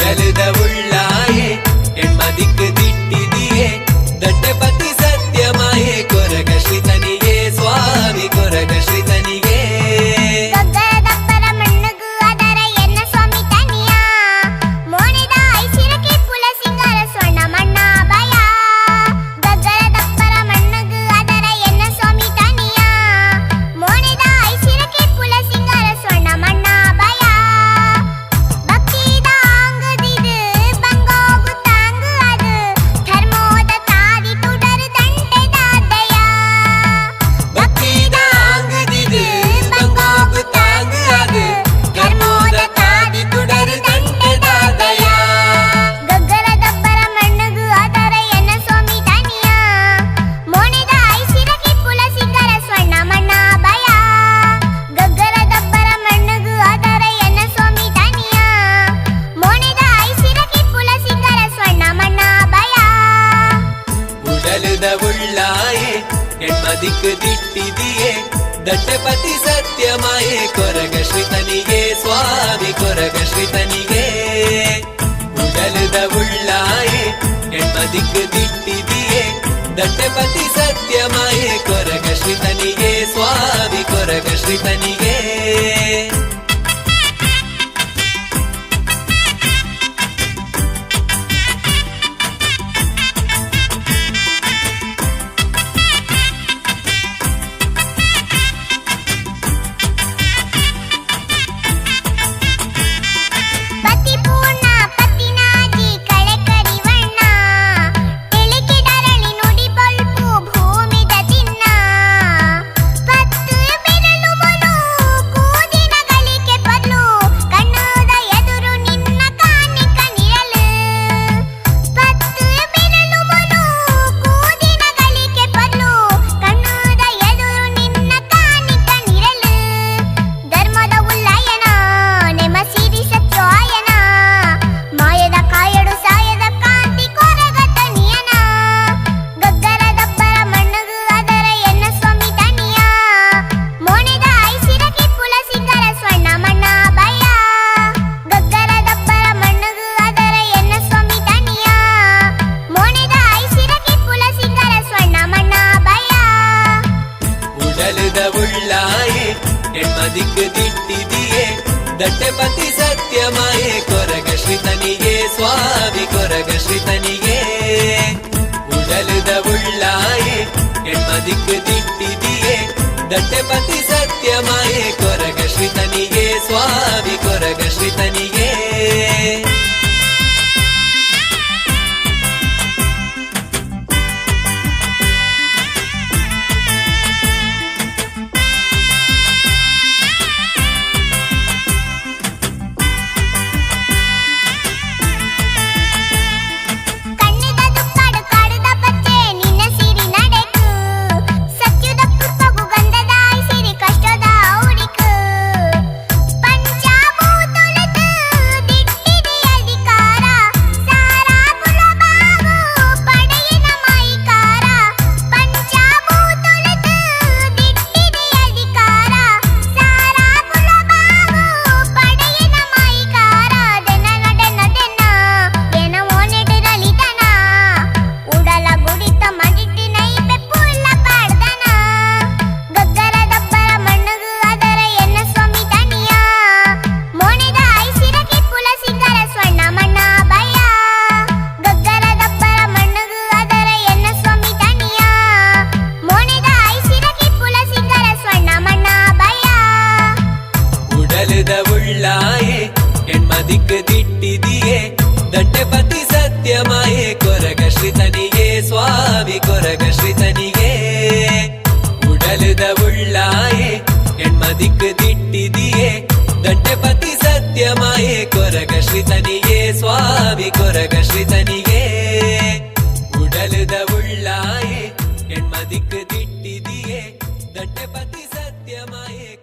ಉಡಲದ ಉಳ್ಳಾಯೆ ಹೆಣ್ಮದಿಕ್ ದಿಟ್ಟಿದಿಯೇ ದಡ್ಡಪತಿ ಸತ್ಯಮಾಯೆ Koraga ಶ್ರೀತನಿಗೆ Swami Koraga ಶ್ರೀತನಿಗೆ ಉಳ್ಳಾಯೆ ಹೆಣ್ಮದಿಕ್ ದಿಟ್ಟಿದಿಯೇ ದಡ್ಡಪತಿ ಸತ್ಯಮಾಯೆ Koraga ಶ್ರೀತನಿಗೆ Swami Koraga ಶ್ರೀತನಿಗೆ ಉಡಲದ ಉಳ್ಳಾಯೆ ಹೆಣ್ಮದಿಕ್ ದಿಟ್ಟಿದಿಯೇ ದಡ್ಡಪತಿ ಸತ್ಯಮಾಯೆ Koraga ಶ್ರೀತನಿಗೆ Swami Koraga ಶ್ರೀತನಿಗೆ ಉಳ್ಳಾಯೆ ಹೆಣ್ಮದಿಕ್ ದಿಟ್ಟಿದಿಯೇ ದಡ್ಡಪತಿ ಸತ್ಯಮಾಯೆ Koraga ಶ್ರೀತನಿಗೆ Swami Koraga ಶ್ರೀತನಿಗೆ ಉಡಲದ ಉಳ್ಳಾಯೆ ಹೆಣ್ಮದಿಕ್ ದಿಟ್ಟಿದಿಯೇ ದಡ್ಡಪತಿ ಸತ್ಯಮಾಯೆ Koraga ಶ್ರೀತನಿಗೆ Swami Koraga ಶ್ರೀತನಿಗೆ ಉಳ್ಳಾಯೆ ಹೆಣ್ಮದಿಕ್ ದಿಟ್ಟಿದಿಯೇ ದಡ್ಡಪತಿ ಸತ್ಯಮಾಯೆ Koraga ಶ್ರೀತನಿಗೆ Swami Koraga ಶ್ರೀತನಿಗೆ ಉಡಲದ ಉಳ್ಳಾಯೆ ಹೆಣ್ಮದಿಕ್ ದಿಟ್ಟಿದಿಯೇ ದಡ್ಡಪತಿ ಸತ್ಯಮಾಯೆ Koraga ಶ್ರೀತನಿಗೆ Swami Koraga ಶ್ರೀತನಿಗೆ ಉಡಲದ ಉಳ್ಳಾಯೆ ಹೆಣ್ಮದಿಕ್ ದಿಟ್ಟಿದಿಯೇ ದಡ್ಡಪತಿ ಸತ್ಯಮಾಯೆ